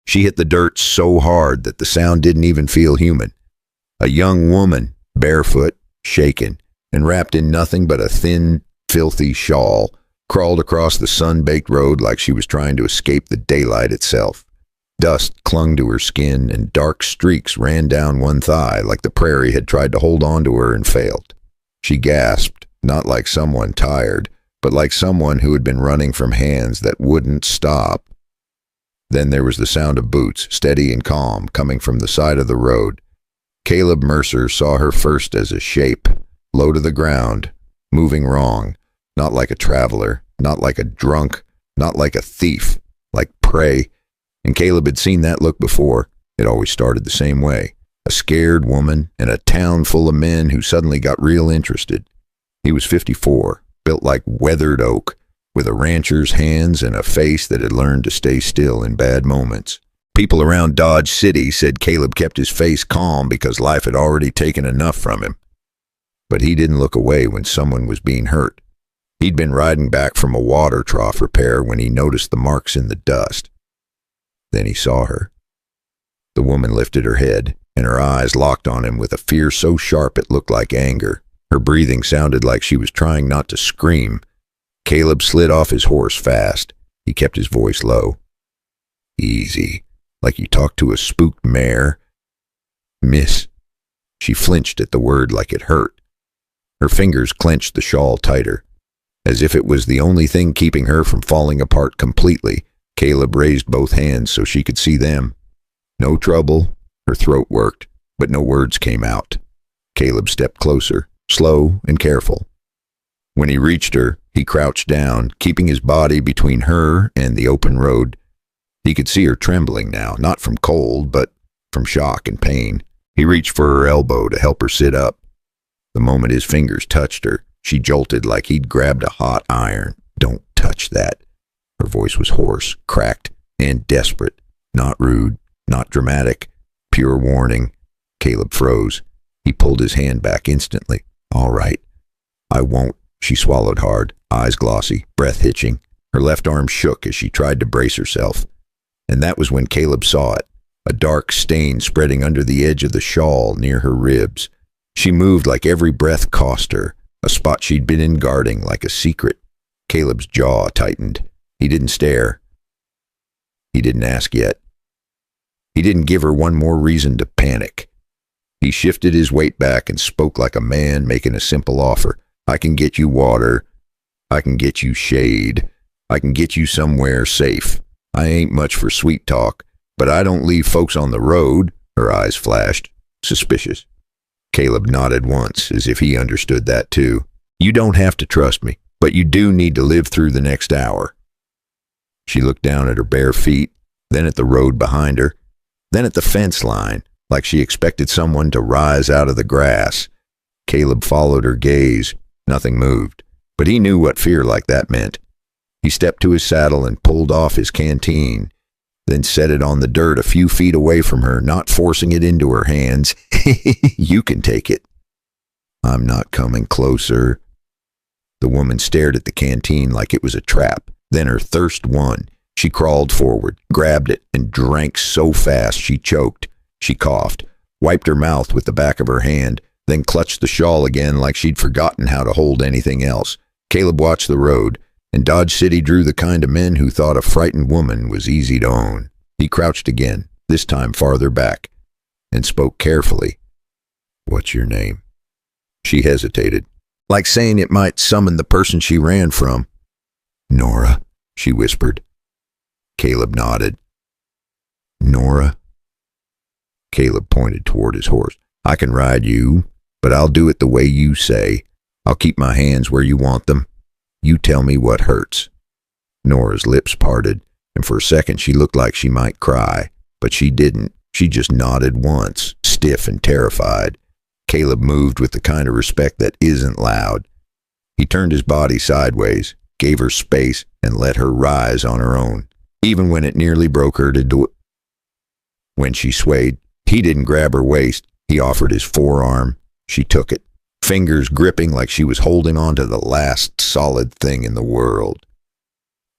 She hit the dirt so hard that the sound didn't even feel human. A young woman, barefoot, shaken, and wrapped in nothing but a thin, filthy shawl, crawled across the sun-baked road like she was trying to escape the daylight itself. Dust clung to her skin, and dark streaks ran down one thigh like the prairie had tried to hold on to her and failed. She gasped, not like someone tired, but like someone who had been running from hands that wouldn't stop. Then there was the sound of boots, steady and calm, coming from the side of the road. Caleb Mercer saw her first as a shape, low to the ground, moving wrong, not like a traveler, not like a drunk, not like a thief, like prey. And Caleb had seen that look before. It always started the same way. A scared woman and a town full of men who suddenly got real interested. He was 54, built like weathered oak, with a rancher's hands and a face that had learned to stay still in bad moments. People around Dodge City said Caleb kept his face calm because life had already taken enough from him. But he didn't look away when someone was being hurt. He'd been riding back from a water trough repair when he noticed the marks in the dust. Then he saw her. The woman lifted her head, and her eyes locked on him with a fear so sharp it looked like anger. Her breathing sounded like she was trying not to scream. Caleb slid off his horse fast. He kept his voice low. Easy, like you talk to a spooked mare. Miss. She flinched at the word like it hurt. Her fingers clenched the shawl tighter. As if it was the only thing keeping her from falling apart completely, Caleb raised both hands so she could see them. No trouble. Her throat worked, but no words came out. Caleb stepped closer, slow and careful. When he reached her, he crouched down, keeping his body between her and the open road. He could see her trembling now, not from cold, but from shock and pain. He reached for her elbow to help her sit up. The moment his fingers touched her, she jolted like he'd grabbed a hot iron. Don't touch that. Her voice was hoarse, cracked, and desperate. Not rude, not dramatic. Pure warning. Caleb froze. He pulled his hand back instantly. All right. I won't. She swallowed hard, eyes glossy, breath hitching. Her left arm shook as she tried to brace herself. And that was when Caleb saw it, a dark stain spreading under the edge of the shawl near her ribs. She moved like every breath cost her, a spot she'd been in guarding like a secret. Caleb's jaw tightened. He didn't stare. He didn't ask yet. He didn't give her one more reason to panic. He shifted his weight back and spoke like a man making a simple offer. I can get you water. I can get you shade. I can get you somewhere safe. I ain't much for sweet talk, but I don't leave folks on the road. Her eyes flashed, suspicious. Caleb nodded once, as if he understood that too. You don't have to trust me, but you do need to live through the next hour. She looked down at her bare feet, then at the road behind her, then at the fence line, like she expected someone to rise out of the grass. Caleb followed her gaze. Nothing moved, but he knew what fear like that meant. He stepped to his saddle and pulled off his canteen, then set it on the dirt a few feet away from her, not forcing it into her hands. You can take it. I'm not coming closer. The woman stared at the canteen like it was a trap. Then her thirst won. She crawled forward, grabbed it, and drank so fast she choked. She coughed, wiped her mouth with the back of her hand, then clutched the shawl again like she'd forgotten how to hold anything else. Caleb watched the road, and Dodge City drew the kind of men who thought a frightened woman was easy to own. He crouched again, this time farther back, and spoke carefully. What's your name? She hesitated, like saying it might summon the person she ran from. Nora, she whispered. Caleb nodded. Nora? Caleb pointed toward his horse. I can ride you, but I'll do it the way you say. I'll keep my hands where you want them. You tell me what hurts. Nora's lips parted, and for a second she looked like she might cry, but she didn't. She just nodded once, stiff and terrified. Caleb moved with the kind of respect that isn't loud. He turned his body sideways, gave her space, and let her rise on her own, even when it nearly broke her to do it. When she swayed, he didn't grab her waist. He offered his forearm. She took it, fingers gripping like she was holding on to the last solid thing in the world.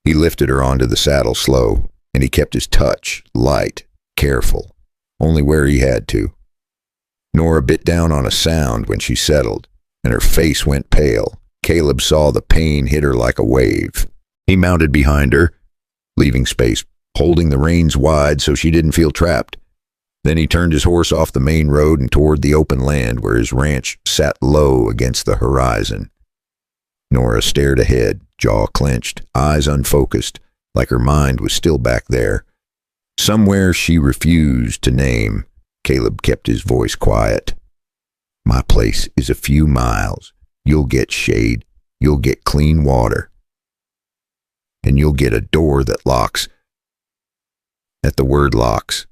He lifted her onto the saddle slow, and he kept his touch light, careful, only where he had to. Nora bit down on a sound when she settled, and her face went pale. Caleb saw the pain hit her like a wave. He mounted behind her, leaving space, holding the reins wide so she didn't feel trapped. Then he turned his horse off the main road and toward the open land where his ranch sat low against the horizon. Nora stared ahead, jaw clenched, eyes unfocused, like her mind was still back there. Somewhere she refused to name. Caleb kept his voice quiet. My place is a few miles. You'll get shade. You'll get clean water. And you'll get a door that locks. At the word locks,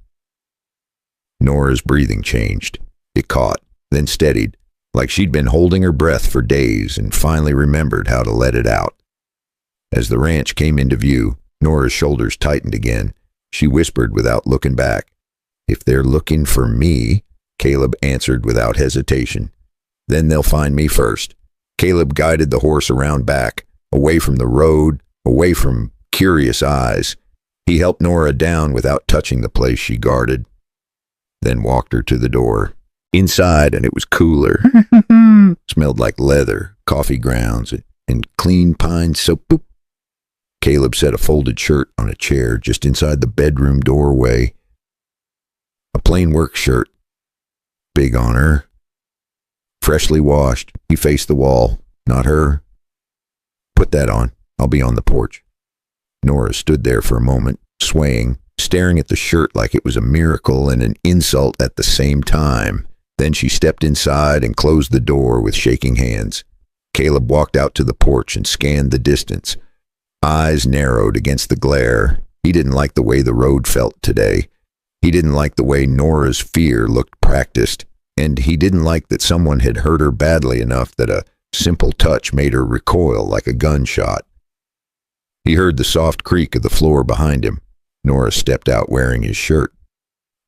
Nora's breathing changed. It caught, then steadied, like she'd been holding her breath for days and finally remembered how to let it out. As the ranch came into view, Nora's shoulders tightened again. She whispered without looking back. If they're looking for me, Caleb answered without hesitation. Then they'll find me first. Caleb guided the horse around back, away from the road, away from curious eyes. He helped Nora down without touching the place she guarded, then walked her to the door. Inside, and it was cooler. Smelled like leather, coffee grounds, and clean pine soap. Boop. Caleb set a folded shirt on a chair just inside the bedroom doorway. A plain work shirt, big on her. Freshly washed, he faced the wall. Not her. Put that on. I'll be on the porch. Nora stood there for a moment, swaying, staring at the shirt like it was a miracle and an insult at the same time. Then she stepped inside and closed the door with shaking hands. Caleb walked out to the porch and scanned the distance. Eyes narrowed against the glare. He didn't like the way the road felt today. He didn't like the way Nora's fear looked practiced, and he didn't like that someone had hurt her badly enough that a simple touch made her recoil like a gunshot. He heard the soft creak of the floor behind him. Nora stepped out wearing his shirt.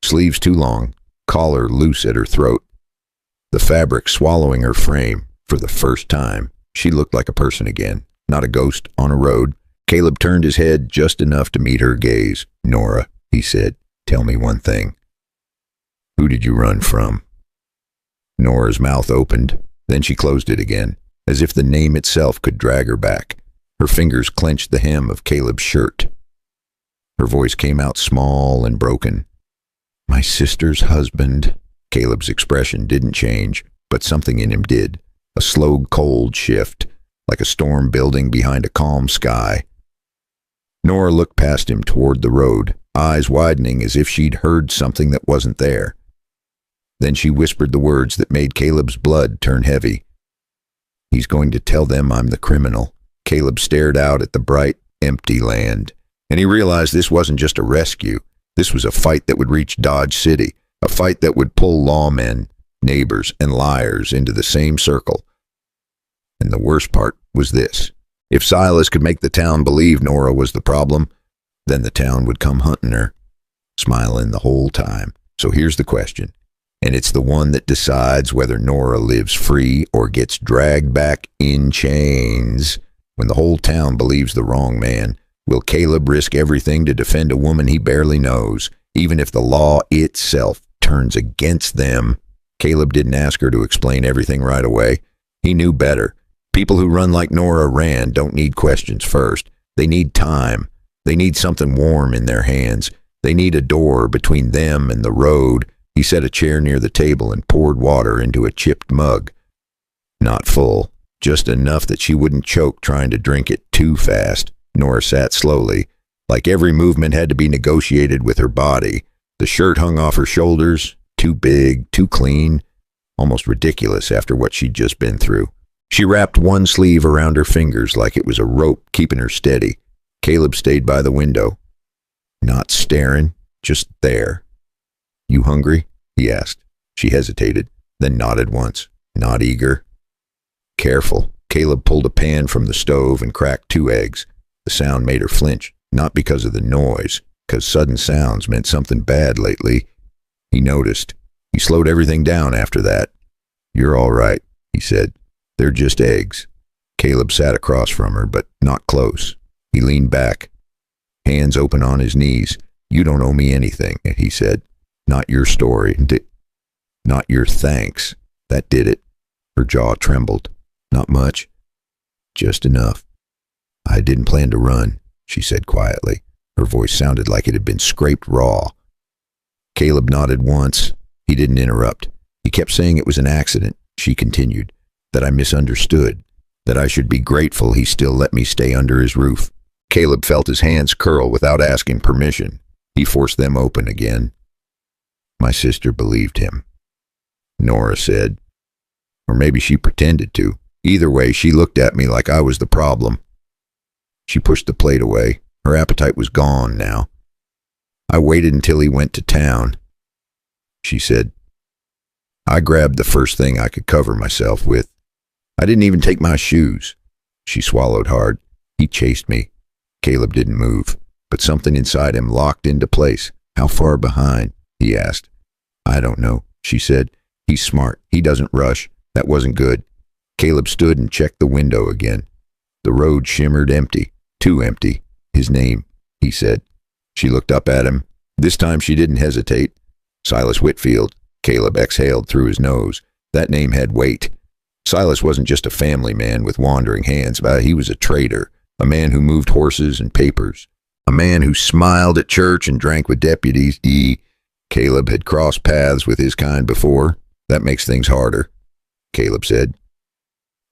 Sleeves too long, collar loose at her throat. The fabric swallowing her frame. For the first time, she looked like a person again, not a ghost on a road. Caleb turned his head just enough to meet her gaze. Nora, he said, tell me one thing. Who did you run from? Nora's mouth opened, then she closed it again, as if the name itself could drag her back. Her fingers clenched the hem of Caleb's shirt. Her voice came out small and broken. My sister's husband. Caleb's expression didn't change, but something in him did. A slow, cold shift, like a storm building behind a calm sky. Nora looked past him toward the road, eyes widening as if she'd heard something that wasn't there. Then she whispered the words that made Caleb's blood turn heavy. He's going to tell them I'm the criminal. Caleb stared out at the bright, empty land, and he realized this wasn't just a rescue. This was a fight that would reach Dodge City, a fight that would pull lawmen, neighbors, and liars into the same circle. And the worst part was this. If Silas could make the town believe Nora was the problem, then the town would come hunting her, smiling the whole time. So here's the question, and it's the one that decides whether Nora lives free or gets dragged back in chains. When the whole town believes the wrong man, will Caleb risk everything to defend a woman he barely knows, even if the law itself turns against them? Caleb didn't ask her to explain everything right away. He knew better. People who run like Nora ran don't need questions first. They need time. They need something warm in their hands. They need a door between them and the road. He set a chair near the table and poured water into a chipped mug. Not full, just enough that she wouldn't choke trying to drink it too fast. Nora sat slowly, like every movement had to be negotiated with her body. The shirt hung off her shoulders, too big, too clean, almost ridiculous after what she'd just been through. She wrapped one sleeve around her fingers like it was a rope keeping her steady. Caleb stayed by the window, not staring, just there. You hungry? He asked. She hesitated, then nodded once, not eager. Careful. Caleb pulled a pan from the stove and cracked 2 eggs. The sound made her flinch, not because of the noise, because sudden sounds meant something bad lately. He noticed. He slowed everything down after that. You're all right, he said. They're just eggs. Caleb sat across from her, but not close. He leaned back, hands open on his knees. "You don't owe me anything," he said. "Not your story. Not your thanks. That did it." Her jaw trembled. "Not much. Just enough." "I didn't plan to run," she said quietly. Her voice sounded like it had been scraped raw. Caleb nodded once. He didn't interrupt. He kept saying it was an accident. She continued, "That I misunderstood. That I should be grateful he still let me stay under his roof." Caleb felt his hands curl without asking permission. He forced them open again. "My sister believed him," Nora said. Or maybe she pretended to. Either way, she looked at me like I was the problem. She pushed the plate away. Her appetite was gone now. "I waited until he went to town," she said. "I grabbed the first thing I could cover myself with. I didn't even take my shoes." She swallowed hard. "He chased me." Caleb didn't move, but something inside him locked into place. "How far behind?" he asked. "I don't know," she said. "He's smart. He doesn't rush. That wasn't good." Caleb stood and checked the window again. The road shimmered empty. Too empty. "His name," he said. She looked up at him. This time she didn't hesitate. "Silas Whitfield." Caleb exhaled through his nose. That name had weight. Silas wasn't just a family man with wandering hands, but he was a trader, a man who moved horses and papers, a man who smiled at church and drank with deputies. Caleb had crossed paths with his kind before. "That makes things harder," Caleb said.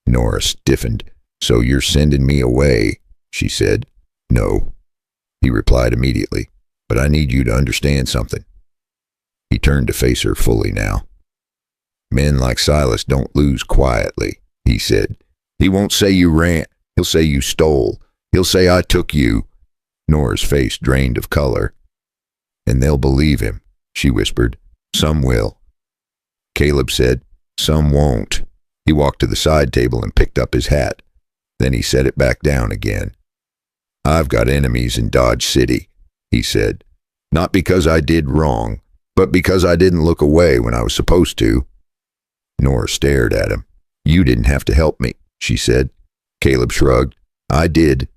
Nora stiffened. "So you're sending me away," she said. "No," he replied immediately, "but I need you to understand something." He turned to face her fully now. "Men like Silas don't lose quietly," he said. "He won't say you ran. He'll say you stole. He'll say I took you." Nora's face drained of color. "And they'll believe him," she whispered. "Some will." Caleb said, "Some won't." He walked to the side table and picked up his hat. Then he set it back down again. "I've got enemies in Dodge City," he said. "Not because I did wrong, but because I didn't look away when I was supposed to." Nora stared at him. "You didn't have to help me," she said. Caleb shrugged. "I did."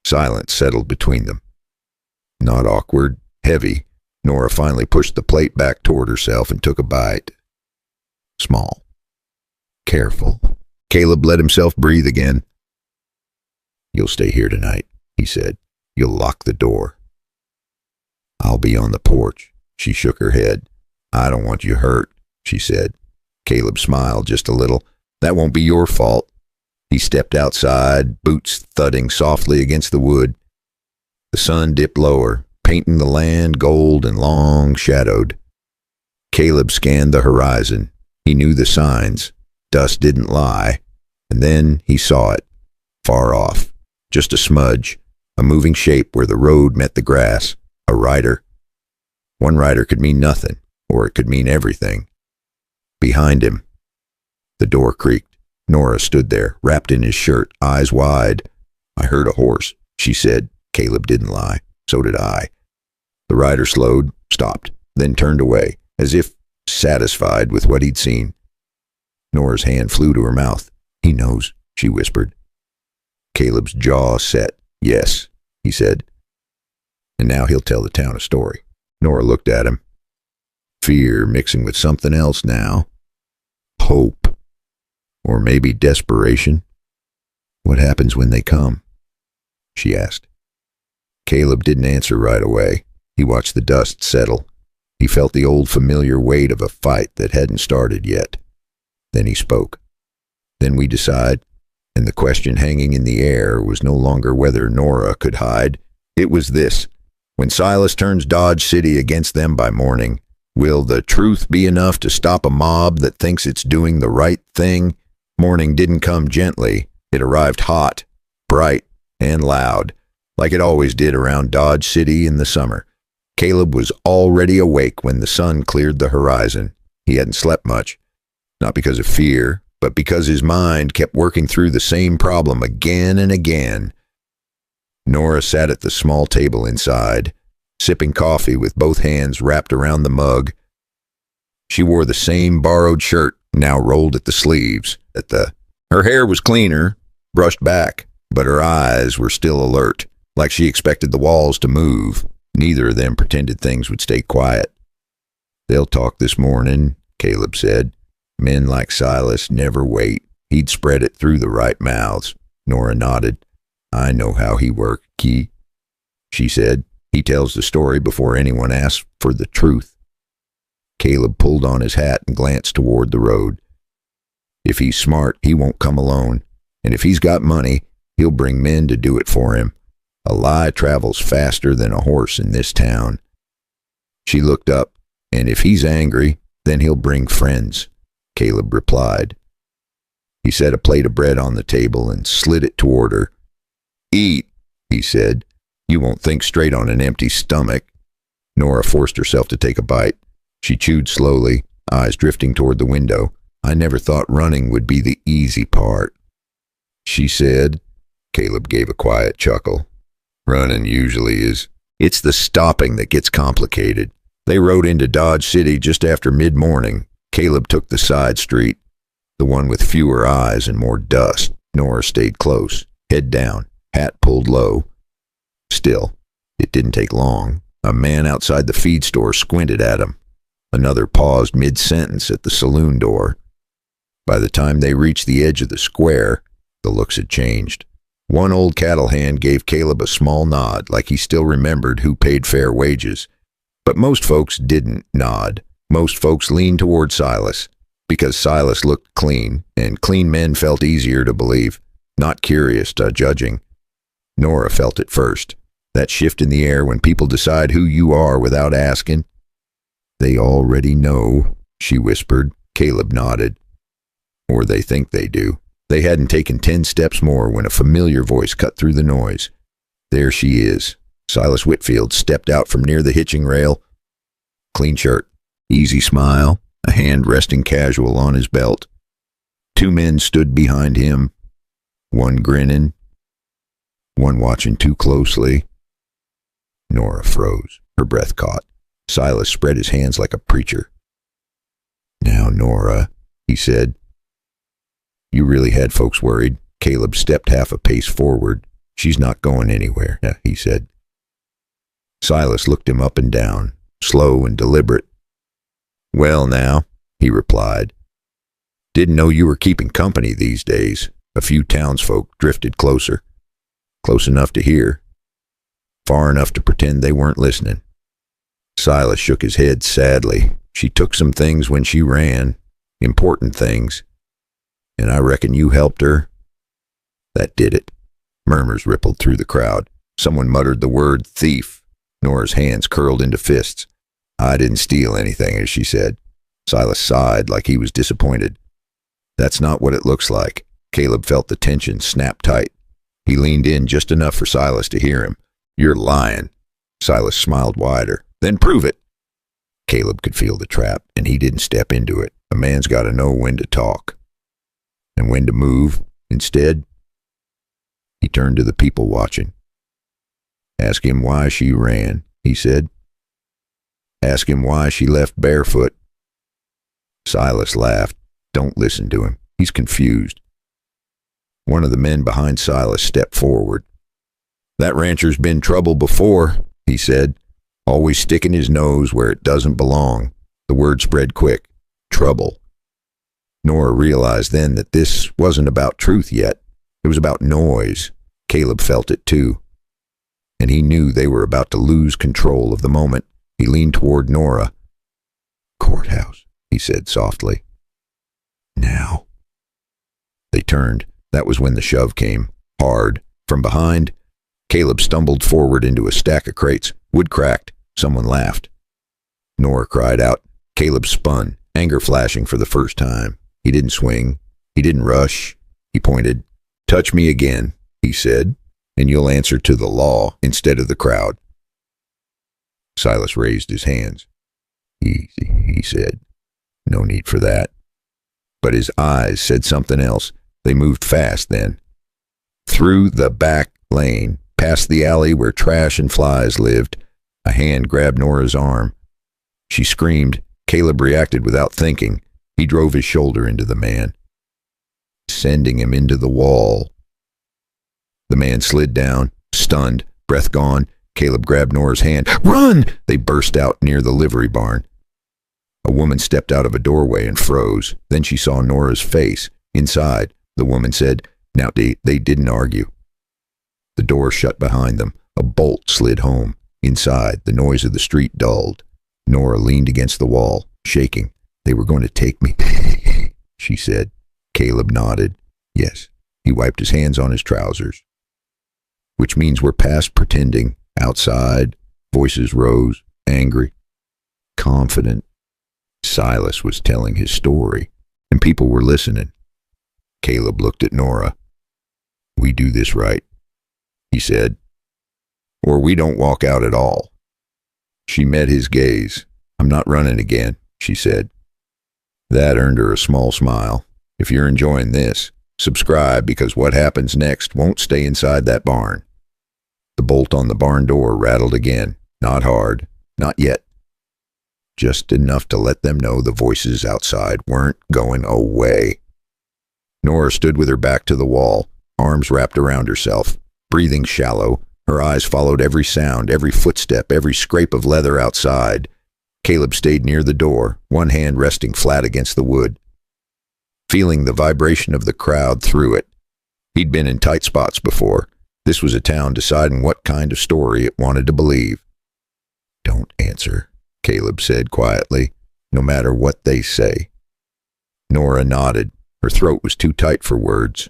Silence settled between them. Not awkward, heavy. Nora finally pushed the plate back toward herself and took a bite. Small. Careful. Caleb let himself breathe again. "You'll stay here tonight," he said. "You'll lock the door." "I'll be on the porch." She shook her head. "I don't want you hurt," she said. Caleb smiled just a little. "That won't be your fault." He stepped outside, boots thudding softly against the wood. The sun dipped lower, painting the land gold and long shadowed. Caleb scanned the horizon. He knew the signs. Dust didn't lie. And then he saw it, far off. Just a smudge, a moving shape where the road met the grass. A rider. One rider could mean nothing, or it could mean everything. Behind him. The door creaked. Nora stood there, wrapped in his shirt, eyes wide. "I heard a horse," she said. Caleb didn't lie. So did I. The rider slowed, stopped, then turned away, as if satisfied with what he'd seen. Nora's hand flew to her mouth. "He knows," she whispered. Caleb's jaw set. "Yes," he said. "And now he'll tell the town a story." Nora looked at him. Fear mixing with something else now. Hope. Or maybe desperation. "What happens when they come?" she asked. Caleb didn't answer right away. He watched the dust settle. He felt the old familiar weight of a fight that hadn't started yet. Then he spoke. "Then we decide," and the question hanging in the air was no longer whether Nora could hide. It was this: when Silas turns Dodge City against them by morning, will the truth be enough to stop a mob that thinks it's doing the right thing? Morning didn't come gently. It arrived hot, bright, and loud, like it always did around Dodge City in the summer. Caleb was already awake when the sun cleared the horizon. He hadn't slept much, not because of fear, but because his mind kept working through the same problem again and again. Nora sat at the small table inside, sipping coffee with both hands wrapped around the mug. She wore the same borrowed shirt, now rolled at the sleeves. Her hair was cleaner, brushed back, but her eyes were still alert. like she expected the walls to move. Neither of them pretended things would stay quiet. "They'll talk this morning," Caleb said. "Men like Silas never wait. He'd spread it through the right mouths." Nora nodded. "I know how he worked, Key," she said. "He tells the story before anyone asks for the truth." Caleb pulled on his hat and glanced toward the road. "If he's smart, he won't come alone. And if he's got money, he'll bring men to do it for him. A lie travels faster than a horse in this town." She looked up. "And if he's angry, then he'll bring friends," Caleb replied. He set a plate of bread on the table and slid it toward her. "Eat," he said. "You won't think straight on an empty stomach." Nora forced herself to take a bite. She chewed slowly, eyes drifting toward the window. "I never thought running would be the easy part," she said. Caleb gave a quiet chuckle. "Running usually is. It's the stopping that gets complicated." They rode into Dodge City just after mid-morning. Caleb took the side street, the one with fewer eyes and more dust. Nora stayed close, head down, hat pulled low. Still, it didn't take long. A man outside the feed store squinted at him. Another paused mid-sentence at the saloon door. By the time they reached the edge of the square, the looks had changed. One old cattle hand gave Caleb a small nod, like he still remembered who paid fair wages. But most folks didn't nod. Most folks leaned toward Silas, because Silas looked clean, and clean men felt easier to believe, not curious to judging. Nora felt it first. That shift in the air when people decide who you are without asking. "They already know," she whispered. Caleb nodded. "Or they think they do." They hadn't taken 10 steps more when a familiar voice cut through the noise. "There she is." Silas Whitfield stepped out from near the hitching rail. Clean shirt, easy smile, a hand resting casual on his belt. 2 men stood behind him, one grinning, one watching too closely. Nora froze, her breath caught. Silas spread his hands like a preacher. "Now, Nora," he said. "You really had folks worried." Caleb stepped half a pace forward. "She's not going anywhere," he said. Silas looked him up and down, slow and deliberate. "Well, now," he replied. "Didn't know you were keeping company these days." A few townsfolk drifted closer. Close enough to hear. Far enough to pretend they weren't listening. Silas shook his head sadly. "She took some things when she ran. Important things. And I reckon you helped her." "That did it." Murmurs rippled through the crowd. Someone muttered the word thief. Nora's hands curled into fists. "I didn't steal anything," as she said. Silas sighed like he was disappointed. "That's not what it looks like." Caleb felt the tension snap tight. He leaned in just enough for Silas to hear him. "You're lying." Silas smiled wider. "Then prove it." Caleb could feel the trap, and he didn't step into it. A man's got to know when to talk and when to move. Instead, he turned to the people watching. "Ask him why she ran," he said. "Ask him why she left barefoot." Silas laughed. "Don't listen to him. He's confused." One of the men behind Silas stepped forward. "That rancher's been trouble before," he said, "always sticking his nose where it doesn't belong." The word spread quick. Trouble. Nora realized then that this wasn't about truth yet. It was about noise. Caleb felt it too. And he knew they were about to lose control of the moment. He leaned toward Nora. "Courthouse," he said softly. "Now." They turned. That was when the shove came. Hard. From behind, Caleb stumbled forward into a stack of crates. Wood cracked. Someone laughed. Nora cried out. Caleb spun, anger flashing for the first time. He didn't swing. He didn't rush. He pointed. "Touch me again," he said, "and you'll answer to the law instead of the crowd." Silas raised his hands. "Easy," he said. "No need for that." But his eyes said something else. They moved fast then. Through the back lane, past the alley where trash and flies lived, a hand grabbed Nora's arm. She screamed. Caleb reacted without thinking. He drove his shoulder into the man, sending him into the wall. The man slid down, stunned, Breath gone, Caleb grabbed Nora's hand. "Run!" They burst out near the livery barn. A woman stepped out of a doorway and froze. Then she saw Nora's face. Inside, the woman said, "Now, they didn't argue." The door shut behind them. A bolt slid home. Inside, the noise of the street dulled. Nora leaned against the wall, shaking. "They were going to take me," she said. Caleb nodded. "Yes." He wiped his hands on his trousers. "Which means we're past pretending." Outside, voices rose, angry, confident. Silas was telling his story, and people were listening. Caleb looked at Nora. "We do this right," he said, "or we don't walk out at all." She met his gaze. "I'm not running again," she said. That earned her a small smile. "If you're enjoying this, subscribe, because what happens next won't stay inside that barn." The bolt on the barn door rattled again. Not hard. Not yet. Just enough to let them know the voices outside weren't going away. Nora stood with her back to the wall, arms wrapped around herself, breathing shallow. Her eyes followed every sound, every footstep, every scrape of leather outside. Caleb stayed near the door, one hand resting flat against the wood, feeling the vibration of the crowd through it. He'd been in tight spots before. This was a town deciding what kind of story it wanted to believe. "Don't answer," Caleb said quietly, "no matter what they say." Nora nodded. Her throat was too tight for words.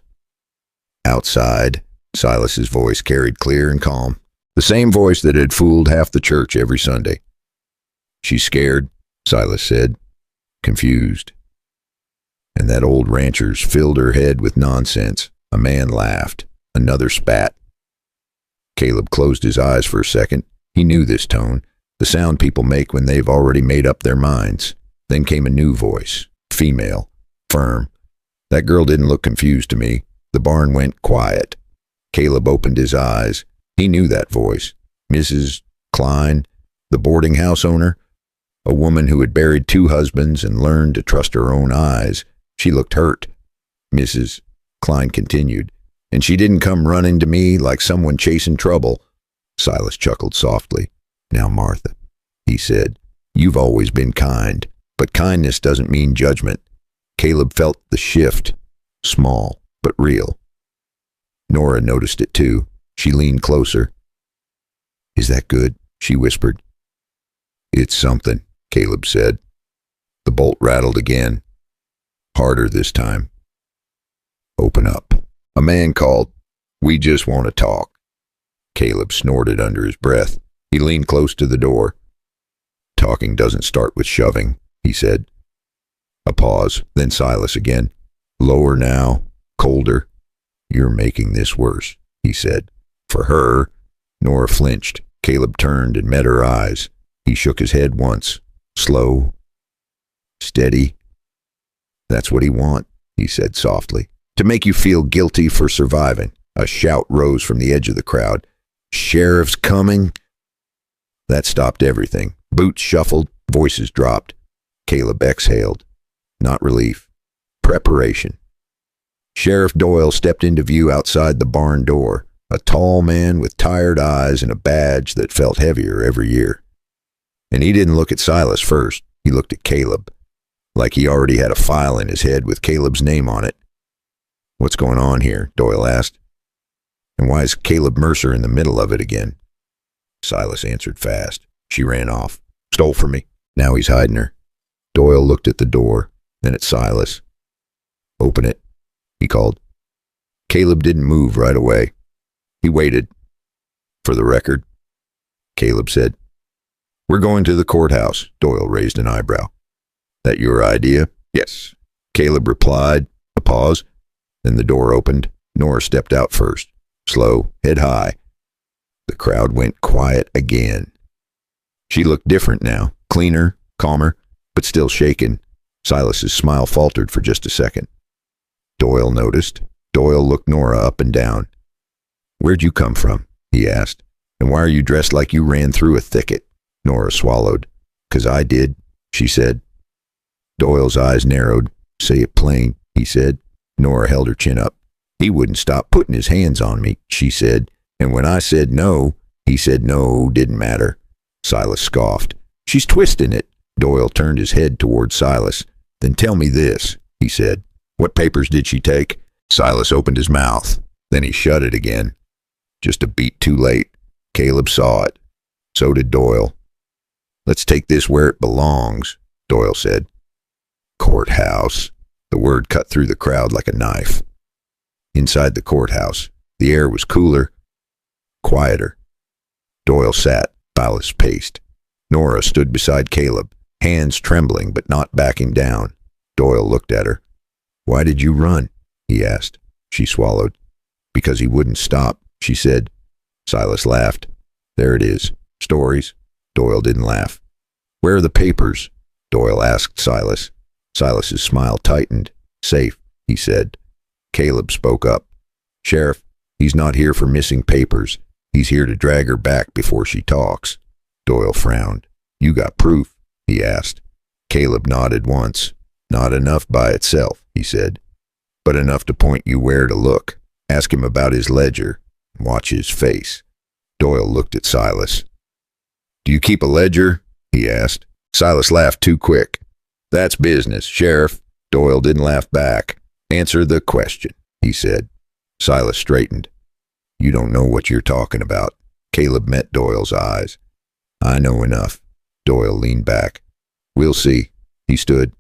Outside, Silas's voice carried clear and calm, the same voice that had fooled half the church every Sunday. "She's scared," Silas said, confused. And that old rancher's filled her head with nonsense. A man laughed. Another spat. Caleb closed his eyes for a second. He knew this tone, the sound people make when they've already made up their minds. Then came a new voice, female, firm. That girl didn't look confused to me. The barn went quiet. Caleb opened his eyes. He knew that voice. Mrs. Klein, the boarding house owner, a woman who had buried 2 husbands and learned to trust her own eyes. She looked hurt. Mrs. Klein continued, "And she didn't come running to me like someone chasing trouble." Silas chuckled softly. "Now, Martha," he said, "you've always been kind, but kindness doesn't mean judgment." Caleb felt the shift, small but real. Nora noticed it too. She leaned closer. "Is that good?" she whispered. "It's something," Caleb said. The bolt rattled again, harder this time. "Open up." A man called. "We just want to talk." Caleb snorted under his breath. He leaned close to the door. "Talking doesn't start with shoving," he said. A pause, then Silas again. "Lower now, colder." "You're making this worse," he said. For her. Nora flinched. Caleb turned and met her eyes. He shook his head once. Slow. Steady. "That's what he want," he said softly. "To make you feel guilty for surviving." A shout rose from the edge of the crowd. "Sheriff's coming!" That stopped everything. Boots shuffled, voices dropped. Caleb exhaled. Not relief. Preparation. Sheriff Doyle stepped into view outside the barn door, a tall man with tired eyes and a badge that felt heavier every year. And he didn't look at Silas first. He looked at Caleb, like he already had a file in his head with Caleb's name on it. "What's going on here?" Doyle asked. "And why is Caleb Mercer in the middle of it again?" Silas answered fast. "She ran off. Stole from me. Now he's hiding her." Doyle looked at the door, then at Silas. "Open it," he called. Caleb didn't move right away. He waited. "For the record," Caleb said. "We're going to the courthouse." Doyle raised an eyebrow. "That your idea?" "Yes," Caleb replied. A pause. Then the door opened. Nora stepped out first. Slow, head high. The crowd went quiet again. She looked different now, cleaner, calmer, but still shaken. Silas's smile faltered for just a second. Doyle noticed. Doyle looked Nora up and down. "Where'd you come from?" he asked. "And why are you dressed like you ran through a thicket?" Nora swallowed. "'Cause I did," she said. Doyle's eyes narrowed. "Say it plain," he said. Nora held her chin up. "He wouldn't stop putting his hands on me," she said. "And when I said no, He said no, didn't matter. Silas scoffed. She's twisting it. Doyle turned his head toward Silas. Then tell me this, he said. What papers did she take? Silas opened his mouth. Then he shut it again. Just a beat too late. Caleb saw it. So did Doyle. Let's take this where it belongs, Doyle said. Courthouse. The word cut through the crowd like a knife. Inside the courthouse, the air was cooler, quieter. Doyle sat. Silas paced. Nora stood beside Caleb, hands trembling but not backing down. Doyle looked at her. Why did you run? He asked. She swallowed. Because he wouldn't stop, she said. Silas laughed. There it is. Stories. Doyle didn't laugh. Where are the papers? Doyle asked Silas. Silas's smile tightened. Safe, he said. Caleb spoke up. Sheriff, he's not here for missing papers. He's here to drag her back before she talks. Doyle frowned. You got proof? He asked. Caleb nodded once. Not enough by itself, he said, but enough to point you where to look. Ask him about his ledger. Watch his face. Doyle looked at Silas. Do you keep a ledger? He asked. Silas laughed too quick. That's business, Sheriff. Doyle didn't laugh back. Answer the question, he said. Silas straightened. You don't know what you're talking about. Caleb met Doyle's eyes. I know enough. Doyle leaned back. We'll see. He stood.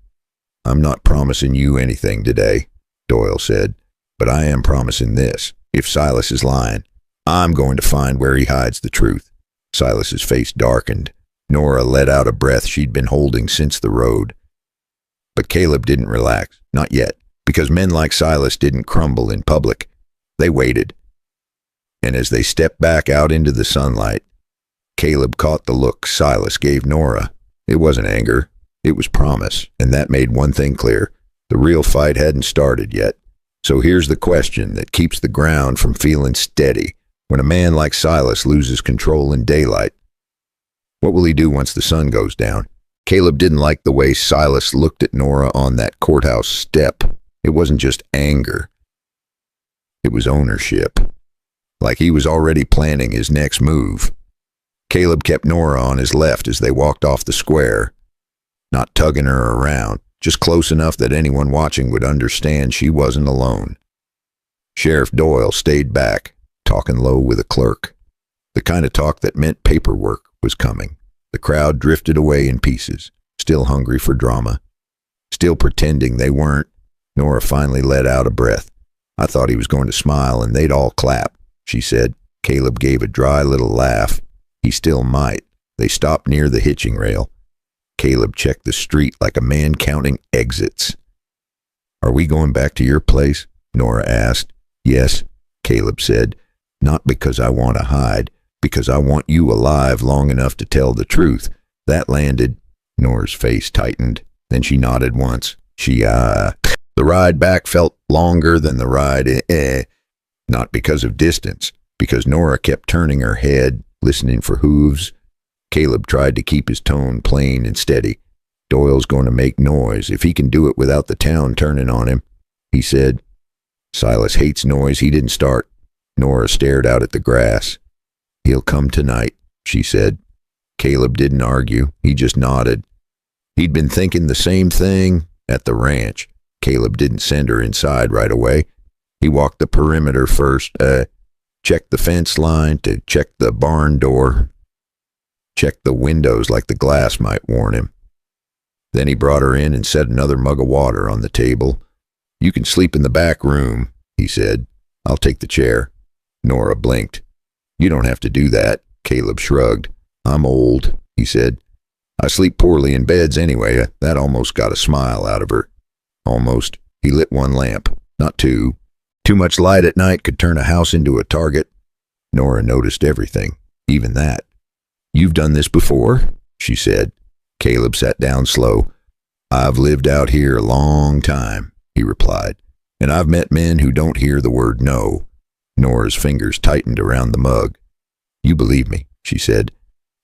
I'm not promising you anything today, Doyle said, but I am promising this. If Silas is lying, I'm going to find where he hides the truth. Silas's face darkened. Nora let out a breath she'd been holding since the road. But Caleb didn't relax, not yet, because men like Silas didn't crumble in public. They waited. And as they stepped back out into the sunlight, Caleb caught the look Silas gave Nora. It wasn't anger. It was promise, and that made one thing clear. The real fight hadn't started yet. So here's the question that keeps the ground from feeling steady when a man like Silas loses control in daylight. What will he do once the sun goes down? Caleb didn't like the way Silas looked at Nora on that courthouse step. It wasn't just anger. It was ownership. Like he was already planning his next move. Caleb kept Nora on his left as they walked off the square, not tugging her around, just close enough that anyone watching would understand she wasn't alone. Sheriff Doyle stayed back, talking low with a clerk. The kind of talk that meant paperwork was coming. The crowd drifted away in pieces, still hungry for drama. Still pretending they weren't. Nora finally let out a breath. I thought he was going to smile and they'd all clap, she said. Caleb gave a dry little laugh. He still might. They stopped near the hitching rail. Caleb checked the street like a man counting exits. Are we going back to your place? Nora asked. Yes, Caleb said. Not because I want to hide, because I want you alive long enough to tell the truth. That landed. Nora's face tightened. Then she nodded once. The ride back felt longer than the ride Not because of distance, because Nora kept turning her head, listening for hooves. Caleb tried to keep his tone plain and steady. Doyle's going to make noise if he can do it without the town turning on him, he said. Silas hates noise he didn't start. Nora stared out at the grass. He'll come tonight, she said. Caleb didn't argue. He just nodded. He'd been thinking the same thing at the ranch. Caleb didn't send her inside right away. He walked the perimeter first, checked the fence line to check the barn door, checked the windows like the glass might warn him. Then he brought her in and set another mug of water on the table. You can sleep in the back room, he said. I'll take the chair. Nora blinked. You don't have to do that, Caleb shrugged. I'm old, he said. I sleep poorly in beds anyway. That almost got a smile out of her. Almost. He lit one lamp, not two. Too much light at night could turn a house into a target. Nora noticed everything, even that. You've done this before, she said. Caleb sat down slow. I've lived out here a long time, he replied, and I've met men who don't hear the word no. Nora's fingers tightened around the mug. You believe me, she said.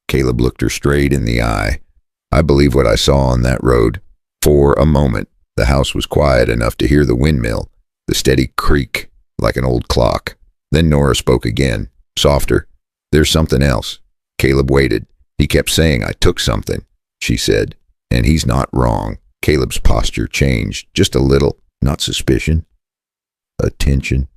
Caleb looked her straight in the eye. I believe what I saw on that road. For a moment, the house was quiet enough to hear the windmill, the steady creak like an old clock. Then Nora spoke again, softer. There's something else. Caleb waited. He kept saying, I took something, she said. And he's not wrong. Caleb's posture changed, just a little. Not suspicion. Attention.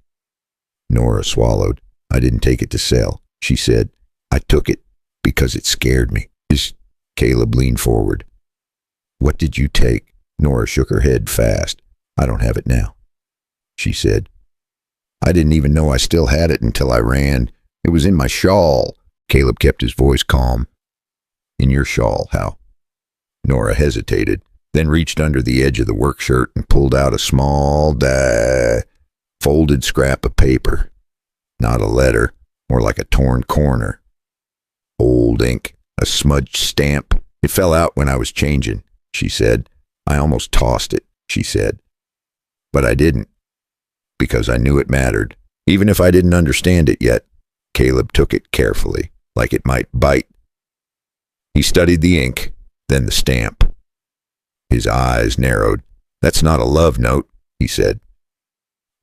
Nora swallowed. I didn't take it to sell, she said. I took it because it scared me. Caleb leaned forward. What did you take? Nora shook her head fast. I don't have it now, she said. I didn't even know I still had it until I ran. It was in my shawl. Caleb kept his voice calm. In your shawl, how? Nora hesitated, then reached under the edge of the work shirt and pulled out a small, folded scrap of paper. Not a letter, more like a torn corner. Old ink, a smudged stamp. It fell out when I was changing, she said. I almost tossed it, she said. But I didn't, because I knew it mattered. Even if I didn't understand it yet, Caleb took it carefully, like it might bite. He studied the ink, then the stamp. His eyes narrowed. That's not a love note, he said.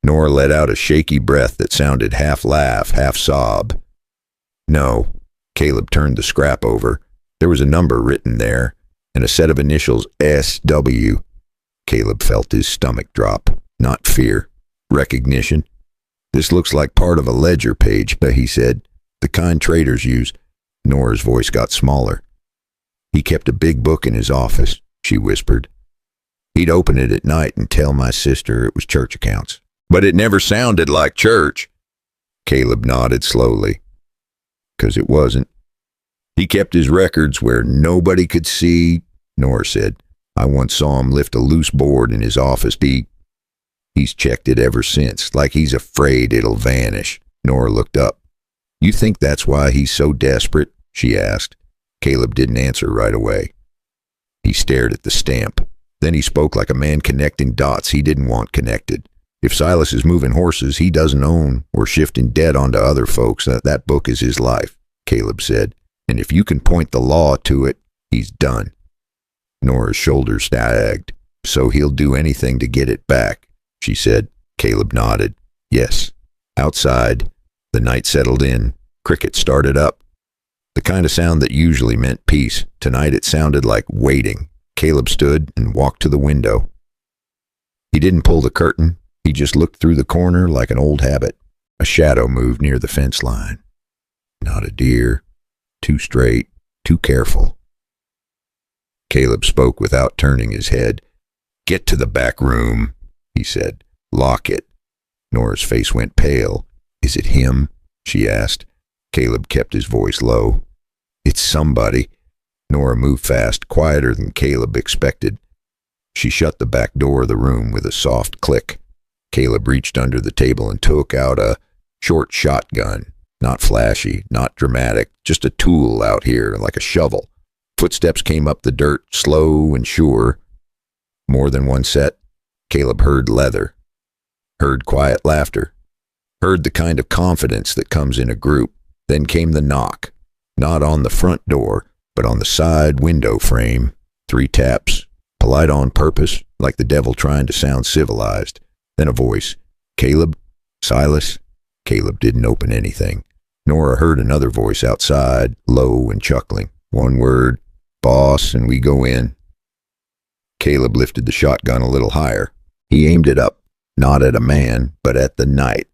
Nora let out a shaky breath that sounded half laugh, half sob. No. Caleb turned the scrap over. There was a number written there, and a set of initials S.W. Caleb felt his stomach drop. Not fear. Recognition. This looks like part of a ledger page, he said. The kind traders use. Nora's voice got smaller. He kept a big book in his office, she whispered. He'd open it at night and tell my sister it was church accounts. But it never sounded like church. Caleb nodded slowly. 'Cause it wasn't. He kept his records where nobody could see, Nora said. I once saw him lift a loose board in his office. He's checked it ever since, like he's afraid it'll vanish. Nora looked up. You think that's why he's so desperate? She asked. Caleb didn't answer right away. He stared at the stamp. Then he spoke like a man connecting dots he didn't want connected. If Silas is moving horses he doesn't own or shifting debt onto other folks, that book is his life, Caleb said. And if you can point the law to it, he's done. Nora's shoulders sagged. So he'll do anything to get it back, she said. Caleb nodded. Yes. Outside, the night settled in. Cricket started up. The kind of sound that usually meant peace. Tonight it sounded like waiting. Caleb stood and walked to the window. He didn't pull the curtain. He just looked through the corner like an old habit. A shadow moved near the fence line. Not a deer. Too straight. Too careful. Caleb spoke without turning his head. Get to the back room, he said. Lock it. Nora's face went pale. Is it him? She asked. Caleb kept his voice low. It's somebody. Nora moved fast, quieter than Caleb expected. She shut the back door of the room with a soft click. Caleb reached under the table and took out a short shotgun. Not flashy, not dramatic, just a tool out here, like a shovel. Footsteps came up the dirt, slow and sure. More than one set. Caleb heard leather. Heard quiet laughter. Heard the kind of confidence that comes in a group. Then came the knock. Not on the front door, but on the side window frame. 3 taps. Polite on purpose, like the devil trying to sound civilized. Then a voice. Caleb? Silas? Caleb didn't open anything. Nora heard another voice outside, low and chuckling. One word. Boss, and we go in. Caleb lifted the shotgun a little higher. He aimed it up, not at a man, but at the night.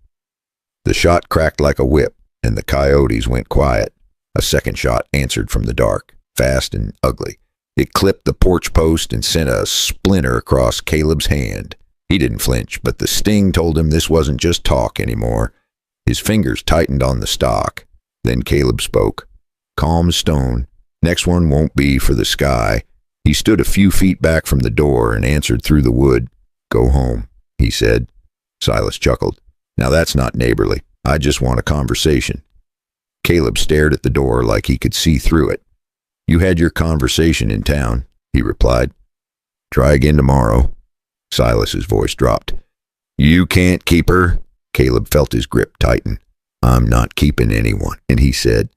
The shot cracked like a whip, and the coyotes went quiet. A second shot answered from the dark, fast and ugly. It clipped the porch post and sent a splinter across Caleb's hand. He didn't flinch, but the sting told him this wasn't just talk anymore. His fingers tightened on the stock. Then Caleb spoke. Calm as stone. Next one won't be for the sky. He stood a few feet back from the door and answered through the wood. Go home, he said. Silas chuckled. Now that's not neighborly. I just want a conversation. Caleb stared at the door like he could see through it. You had your conversation in town, he replied. Try again tomorrow. Silas's voice dropped. You can't keep her. Caleb felt his grip tighten. I'm not keeping anyone, and he said.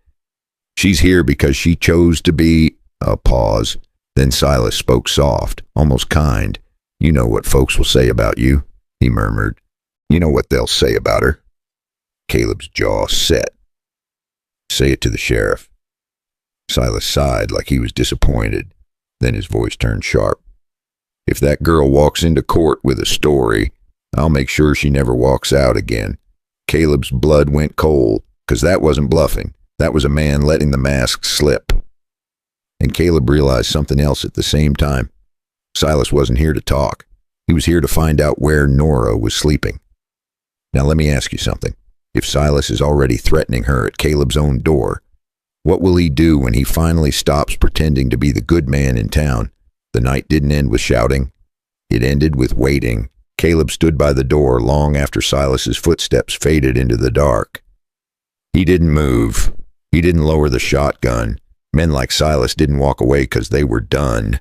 She's here because she chose to be... A pause. Then Silas spoke soft, almost kind. You know what folks will say about you, he murmured. You know what they'll say about her. Caleb's jaw set. Say it to the sheriff." Silas sighed like he was disappointed. Then his voice turned sharp. "If that girl walks into court with a story, I'll make sure she never walks out again." Caleb's blood went cold, because that wasn't bluffing. That was a man letting the mask slip. And Caleb realized something else at the same time. Silas wasn't here to talk. He was here to find out where Nora was sleeping. Now let me ask you something. If Silas is already threatening her at Caleb's own door, what will he do when he finally stops pretending to be the good man in town? The night didn't end with shouting. It ended with waiting. Caleb stood by the door long after Silas's footsteps faded into the dark. He didn't move. He didn't lower the shotgun. Men like Silas didn't walk away because they were done.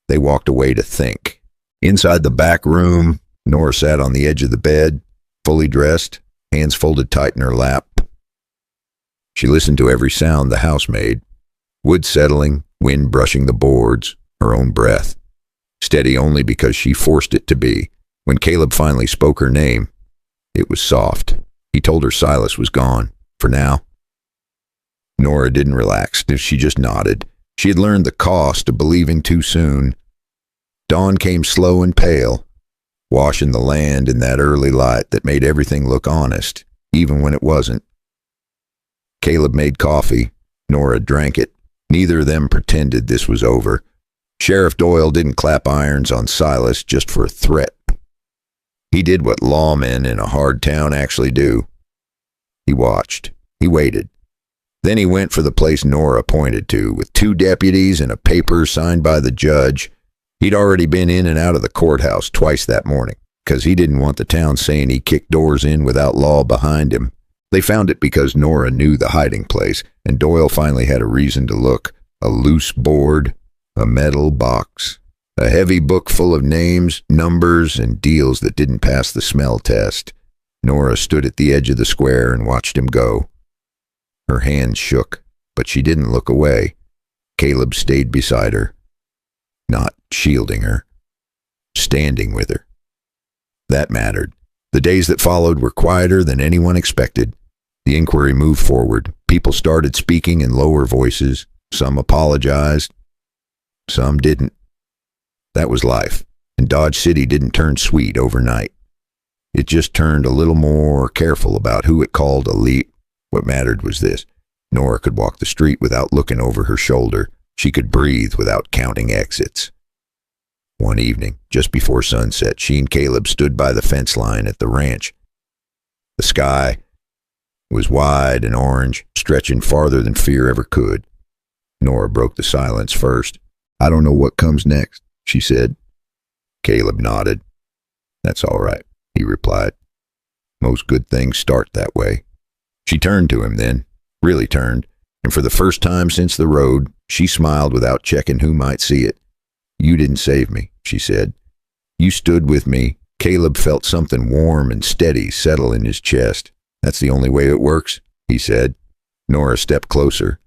They walked away to think. Inside the back room, Nora sat on the edge of the bed, fully dressed, hands folded tight in her lap. She listened to every sound the house made. Wood settling, wind brushing the boards, her own breath. Steady only because she forced it to be. When Caleb finally spoke her name, it was soft. He told her Silas was gone, for now. Nora didn't relax. She just nodded. She had learned the cost of believing too soon. Dawn came slow and pale, washing the land in that early light that made everything look honest, even when it wasn't. Caleb made coffee. Nora drank it. Neither of them pretended this was over. Sheriff Doyle didn't clap irons on Silas just for a threat. He did what lawmen in a hard town actually do. He watched. He waited. Then he went for the place Nora pointed to, with 2 deputies and a paper signed by the judge. He'd already been in and out of the courthouse twice that morning, because he didn't want the town saying he kicked doors in without law behind him. They found it because Nora knew the hiding place, and Doyle finally had a reason to look. A loose board, a metal box, a heavy book full of names, numbers, and deals that didn't pass the smell test. Nora stood at the edge of the square and watched him go. Her hands shook, but she didn't look away. Caleb stayed beside her, not shielding her, standing with her. That mattered. The days that followed were quieter than anyone expected. The inquiry moved forward. People started speaking in lower voices. Some apologized. Some didn't. That was life, and Dodge City didn't turn sweet overnight. It just turned a little more careful about who it called a leap. What mattered was this. Nora could walk the street without looking over her shoulder. She could breathe without counting exits. One evening, just before sunset, she and Caleb stood by the fence line at the ranch. The sky was wide and orange, stretching farther than fear ever could. Nora broke the silence first. "I don't know what comes next," she said. Caleb nodded. "That's all right," he replied. "Most good things start that way." She turned to him then, really turned, and for the first time since the road, she smiled without checking who might see it. "You didn't save me," she said. "You stood with me." Caleb felt something warm and steady settle in his chest. "That's the only way it works," he said. Nora stepped closer,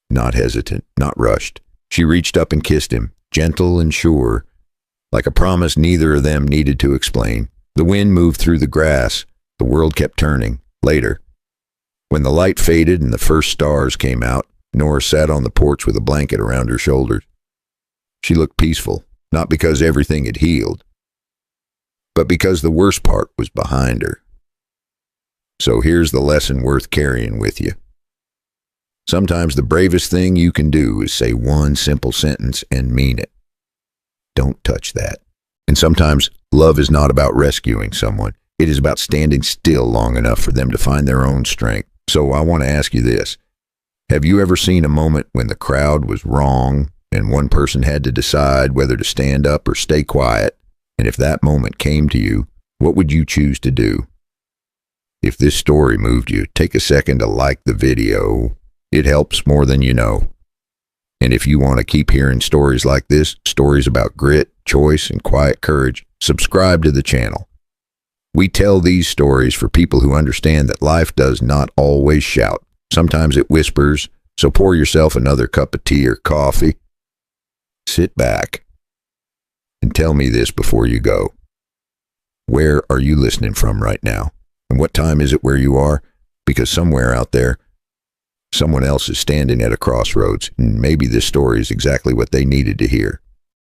not hesitant, not rushed. She reached up and kissed him, gentle and sure, like a promise neither of them needed to explain. The wind moved through the grass. The world kept turning. Later, when the light faded and the first stars came out, Nora sat on the porch with a blanket around her shoulders. She looked peaceful, not because everything had healed, but because the worst part was behind her. So here's the lesson worth carrying with you. Sometimes the bravest thing you can do is say one simple sentence and mean it. Don't touch that. And sometimes love is not about rescuing someone. It is about standing still long enough for them to find their own strength. So I want to ask you this. Have you ever seen a moment when the crowd was wrong and one person had to decide whether to stand up or stay quiet? And if that moment came to you, what would you choose to do? If this story moved you, take a second to like the video. It helps more than you know. And if you want to keep hearing stories like this, stories about grit, choice, and quiet courage, subscribe to the channel. We tell these stories for people who understand that life does not always shout. Sometimes it whispers, so pour yourself another cup of tea or coffee. Sit back and tell me this before you go. Where are you listening from right now? And what time is it where you are? Because somewhere out there, Someone else is standing at a crossroads, and maybe this story is exactly what they needed to hear.